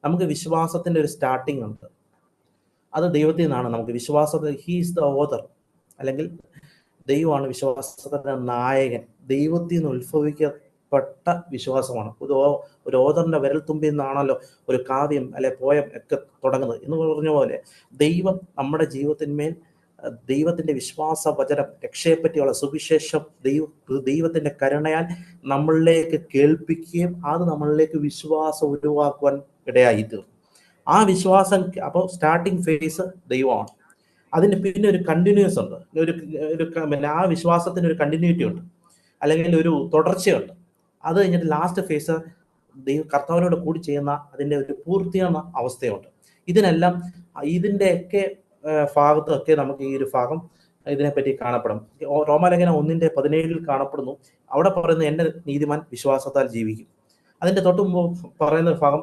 നമുക്ക് വിശ്വാസത്തിൻ്റെ ഒരു സ്റ്റാർട്ടിംഗ് ഉണ്ട്. അത് ദൈവത്തിൽ നിന്നാണ്. നമുക്ക് വിശ്വാസത്തിൽ ഹീസ് ദ ഓതർ, അല്ലെങ്കിൽ ദൈവമാണ് വിശ്വാസത്തിൻ്റെ നായകൻ. ദൈവത്തിൽ നിന്ന് ഉത്ഭവിക്കപ്പെട്ട വിശ്വാസമാണ്. ഒരു ഓതറിൻ്റെ വിരൽത്തുമ്പിൽ നിന്നാണല്ലോ ഒരു കാവ്യം അല്ലെ പോയം ഒക്കെ തുടങ്ങുന്നത് എന്ന് പറഞ്ഞ പോലെ ദൈവം നമ്മുടെ ജീവിതത്തിന്മേൽ ദൈവത്തിൻ്റെ വിശ്വാസ വചനം, രക്ഷയെപ്പറ്റിയുള്ള സുവിശേഷം ദൈവത്തിൻ്റെ കരുണയാൽ നമ്മളിലേക്ക് കേൾപ്പിക്കുകയും അത് നമ്മളിലേക്ക് വിശ്വാസം ഉരുവാക്കുവാൻ ഇടയായി തീർന്നു. ആ വിശ്വാസം, അപ്പോൾ സ്റ്റാർട്ടിങ് ഫേസ് ദൈവമാണ്. അതിന് പിന്നെ ഒരു കണ്ടിന്യൂസ് ഉണ്ട്, പിന്നെ ആ വിശ്വാസത്തിന് ഒരു കണ്ടിന്യൂറ്റി ഉണ്ട്, അല്ലെങ്കിൽ ഒരു തുടർച്ചയുണ്ട്. അത് കഴിഞ്ഞിട്ട് ലാസ്റ്റ് ഫേസ് കർത്താവിനോട് കൂടി ചെയ്യുന്ന അതിൻ്റെ ഒരു പൂർത്തീകരണ അവസ്ഥയുണ്ട്. ഇതിൻ്റെയൊക്കെ ഭാഗത്തൊക്കെ നമുക്ക് ഈ ഒരു ഭാഗം ഇതിനെപ്പറ്റി കാണപ്പെടും. റോമാലേഖനം 1:17 കാണപ്പെടുന്നു. അവിടെ പറയുന്നത് എൻ്റെ നീതിമാൻ വിശ്വാസത്താൽ ജീവിക്കും. അതിൻ്റെ തൊട്ട് മുമ്പ് പറയുന്ന ഭാഗം